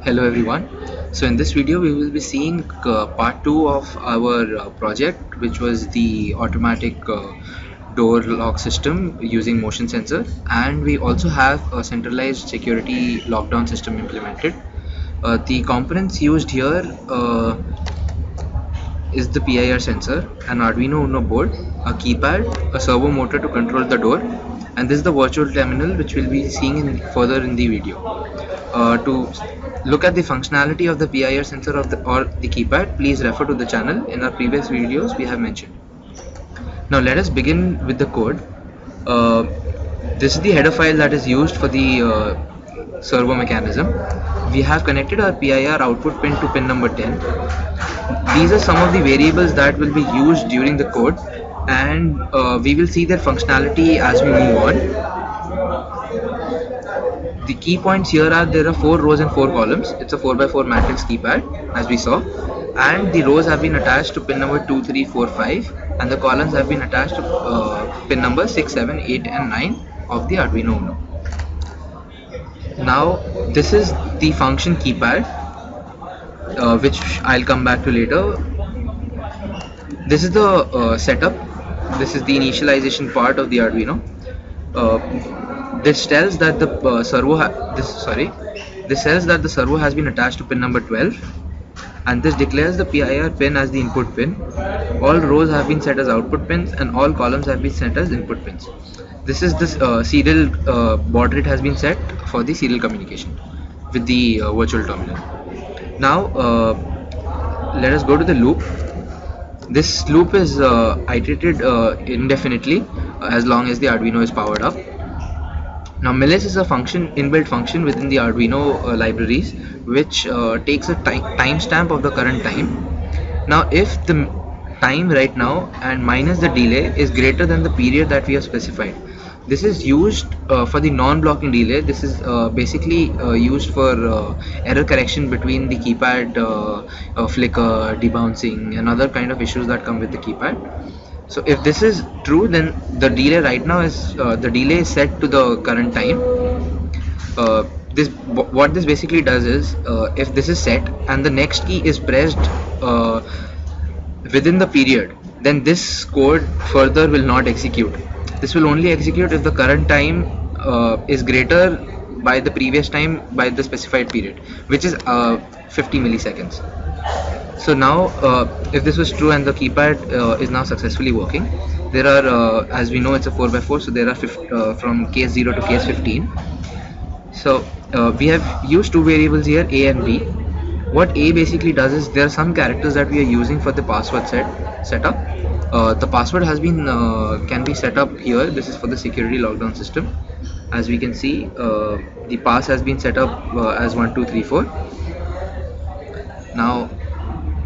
Hello everyone. So in this video we will be seeing part 2 of our project, which was the automatic door lock system using motion sensor, and we also have a centralized security lockdown system implemented. The components used here is the PIR sensor, an Arduino Uno board, a keypad, a servo motor to control the door, and this is the virtual terminal which we'll be seeing further in the video. To look at the functionality of the PIR sensor or the keypad, please refer to the channel. In our previous videos we have mentioned. Now let us begin with the code. Uh, this is the header file that is used for the servo mechanism. We have connected our PIR output pin to pin number 10. These are some of the variables that will be used during the code, and we will see their functionality as we move on. The key points here are there are 4 rows and 4 columns. It's a 4x4 matrix keypad, as we saw, and the rows have been attached to pin number 2, 3, 4, 5, and the columns have been attached to pin number 6, 7, 8 and 9 of the Arduino Uno. Now this is the function keypad, which I'll come back to later. This is the setup. This is the initialization part of the Arduino. This tells that the this tells that the servo has been attached to pin number 12, and this declares the PIR pin as the input pin. All rows have been set as output pins, and all columns have been set as input pins. This is this serial baud rate has been set for the serial communication with the virtual terminal. Now let us go to the loop. This loop is iterated indefinitely as long as the Arduino is powered up. Now millis is a inbuilt function within the Arduino libraries, which takes a timestamp of the current time. Now if the time right now and minus the delay is greater than the period that we have specified, this is used for the non-blocking delay. This is basically used for error correction between the keypad flicker, debouncing and other kind of issues that come with the keypad. So if this is true, then the delay right now is the delay is set to the current time. What this basically does is, if this is set and the next key is pressed within the period, then this code further will not execute. This will only execute if the current time is greater by the previous time by the specified period, which is 50 milliseconds. So now if this was true and the keypad is now successfully working, there are as we know it's a 4x4, so there are from case 0 to case 15. So we have used two variables here, A and B. What A basically does is there are some characters that we are using for the password setup. The password has been can be set up here. This is for the security lockdown system. As we can see, the pass has been set up as 1, 2, 3, 4. Now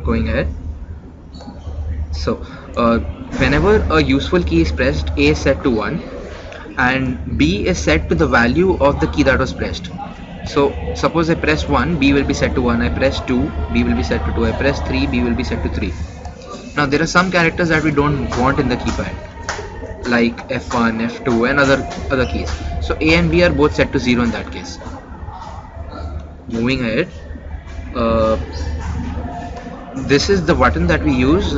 going ahead, so whenever a useful key is pressed, A is set to 1 and B is set to the value of the key that was pressed. So suppose I press 1, B will be set to 1, I press 2, B will be set to 2, I press 3, B will be set to 3. Now there are some characters that we don't want in the keypad, like F1, F2 and other keys. So A and B are both set to 0 in that case. Moving ahead, this is the button that we use.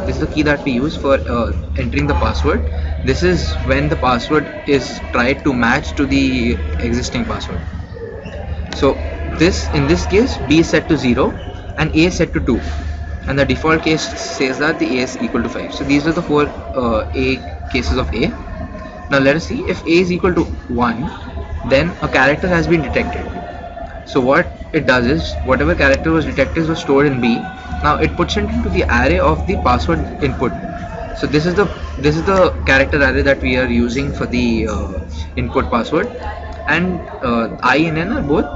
This is the key that we use for entering the password. This is when the password is tried to match to the existing password. So in this case, B is set to 0 and A is set to 2, and the default case says that the A is equal to 5. So these are the 4 A cases of A. Now let us see, if A is equal to 1, then a character has been detected. So what it does is, whatever character was detected was stored in B. Now it puts it into the array of the password input. So this is the character array that we are using for the input password, and I and N are both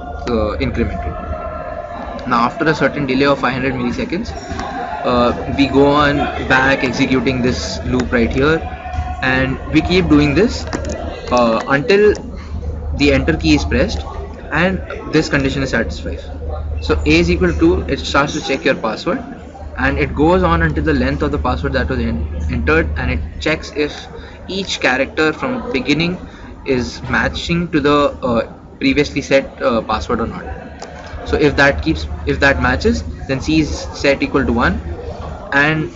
incremented. Now after a certain delay of 500 milliseconds, we go on back executing this loop right here, and we keep doing this until the enter key is pressed and this condition is satisfied. So A is equal to 2, it starts to check your password, and it goes on until the length of the password that was entered, and it checks if each character from beginning is matching to the previously set password or not. So if that matches, then C is set equal to 1, and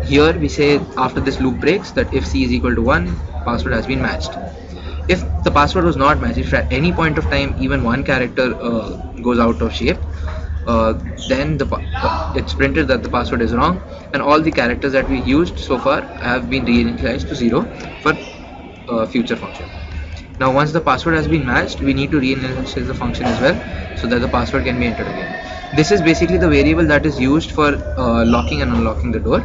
here we say after this loop breaks that if C is equal to 1, password has been matched. If the password was not matched, if at any point of time even one character goes out of shape, then it's printed that the password is wrong, and all the characters that we used so far have been reinitialized to 0 for future function. Now once the password has been matched, we need to reinitialize the function as well, so that the password can be entered again. This is basically the variable that is used for locking and unlocking the door.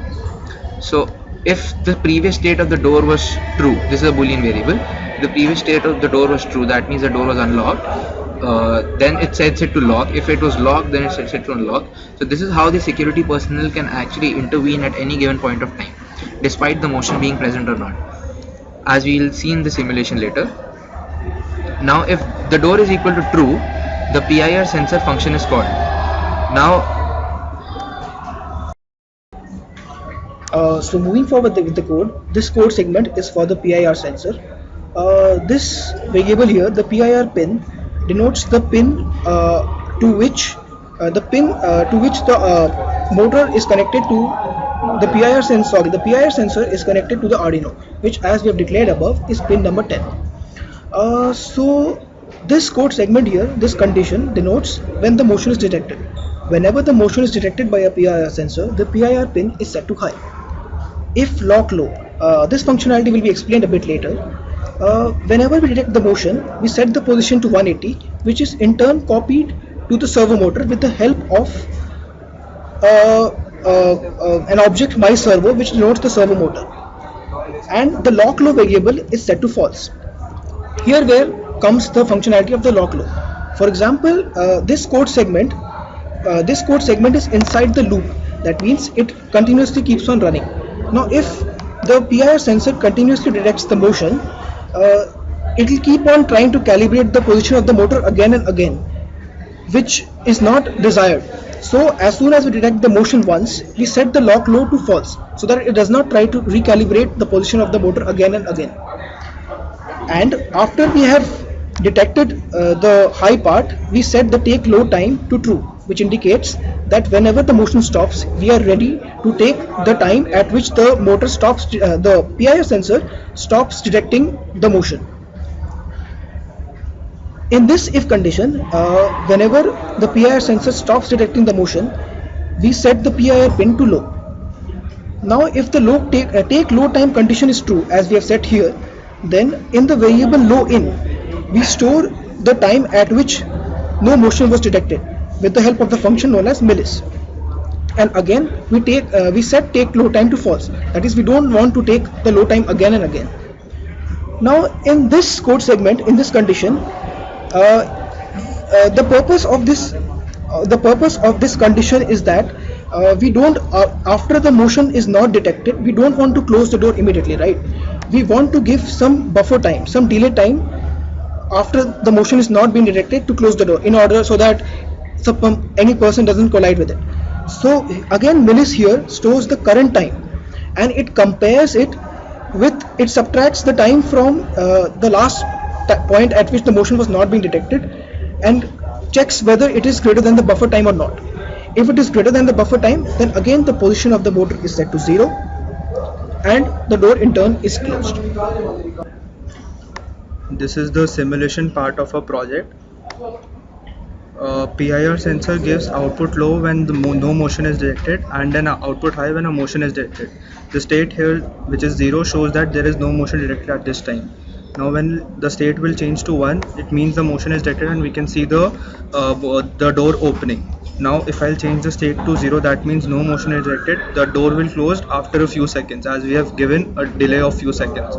So if the previous state of the door was true, this is a boolean variable, the previous state of the door was true, that means the door was unlocked, then it sets it to lock. If it was locked, then it sets it to unlock. So this is how the security personnel can actually intervene at any given point of time, despite the motion being present or not, as we will see in the simulation later. Now if the door is equal to true, the PIR sensor function is called. Now So moving forward with the code, this code segment is for the PIR sensor. This variable here, the PIR pin, denotes the pin to which the motor is connected to the PIR sensor. Sorry, the PIR sensor is connected to the Arduino, which, as we have declared above, is pin number 10. So this code segment here, this condition denotes when the motion is detected. Whenever the motion is detected by a PIR sensor, the PIR pin is set to high. If lock low, this functionality will be explained a bit later. Whenever we detect the motion, we set the position to 180, which is in turn copied to the servo motor with the help of an object myServo, which denotes the servo motor. And the lock low variable is set to false. Here where comes the functionality of the lock low. For example, this code segment is inside the loop. That means it continuously keeps on running. Now if the PIR sensor continuously detects the motion, it will keep on trying to calibrate the position of the motor again and again, which is not desired. So as soon as we detect the motion once, we set the lock low to false, so that it does not try to recalibrate the position of the motor again and again. And after we have detected the high part, we set the take low time to true, which indicates that whenever the motion stops, we are ready to take the time at which the motor stops, the PIR sensor stops detecting the motion. In this if condition, whenever the PIR sensor stops detecting the motion, we set the PIR pin to low. Now if the take low time condition is true, as we have set here, then in the variable low in, we store the time at which no motion was detected with the help of the function known as millis. And again we set take low time to false, that is, we don't want to take the low time again and again. Now in this code segment, in this condition, the purpose of this condition is that we don't after the motion is not detected, we don't want to close the door immediately, right? We want to give some buffer time, some delay time after the motion is not being detected to close the door, in order so that any person doesn't collide with it. So again, millis here stores the current time, and it compares it with, it subtracts the time from the last point at which the motion was not being detected, and checks whether it is greater than the buffer time or not. If it is greater than the buffer time, then again the position of the motor is set to 0, and the door in turn is closed. This is the simulation part of a project. PIR sensor gives output low when no motion is detected, and then output high when a motion is detected. The state here, which is 0, shows that there is no motion detected at this time. Now when the state will change to 1, it means the motion is detected and we can see the door opening. Now if I'll change the state to 0, that means no motion is detected. The door will close after a few seconds, as we have given a delay of few seconds.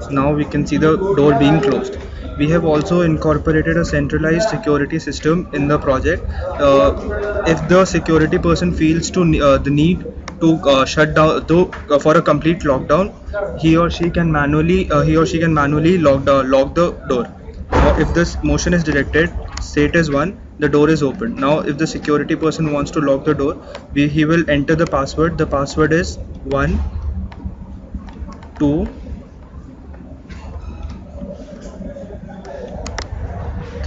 Now we can see the door being closed. We have also incorporated a centralized security system in the project. If the security person feels the need to shut down for a complete lockdown, he or she can manually lock the door. Now if this motion is detected, state is 1, the door is open. Now if the security person wants to lock the door, he will enter the password. The password is 1 2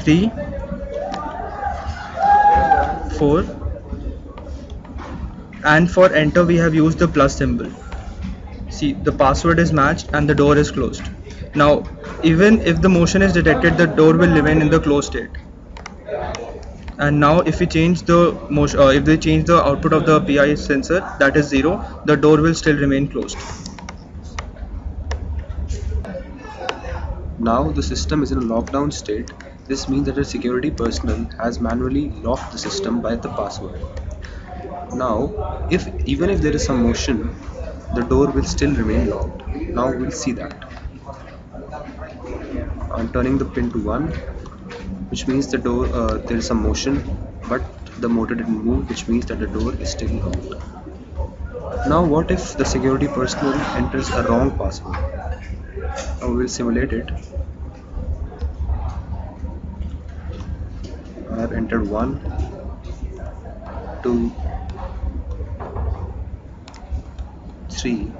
3, 4, and for enter we have used the plus symbol. See, the password is matched and the door is closed. Now, even if the motion is detected, the door will remain in the closed state. And now, if we change the motion, if they change the output of the PI sensor, that is 0, the door will still remain closed. Now the system is in a lockdown state. This means that the security personnel has manually locked the system by the password. Now, even if there is some motion, the door will still remain locked. Now we'll see that. I'm turning the pin to 1, which means the door there is some motion, but the motor didn't move, which means that the door is still locked. Now what if the security personnel enters a wrong password? Now we'll simulate it. I have entered 1, 2, 3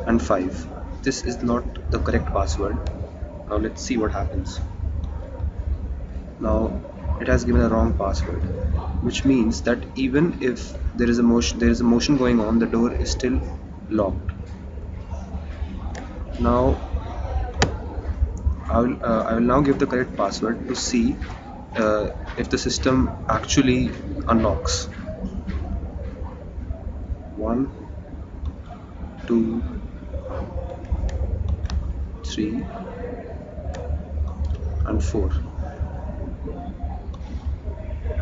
and 5. This is not the correct password. Now let's see what happens. Now it has given a wrong password, which means that even if there is a motion going on, the door is still locked. Now I will now give the correct password to see if the system actually unlocks. 1, 2, 3 and 4.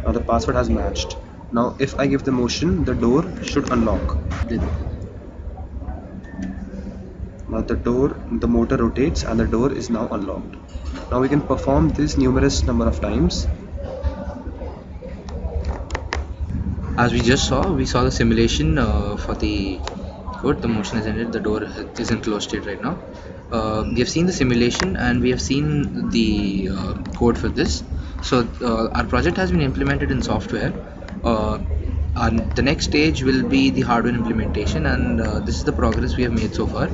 Now the password has matched. Now if I give the motion, the door should unlock. Now the motor rotates and the door is now unlocked. Now we can perform this numerous number of times. As we just saw, we saw the simulation for the code. The motion is ended, the door is in closed state right now. We have seen the simulation and we have seen the code for this. So our project has been implemented in software. The next stage will be the hardware implementation, and this is the progress we have made so far.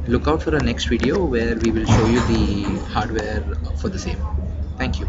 Look out for our next video where we will show you the hardware for the same. Thank you.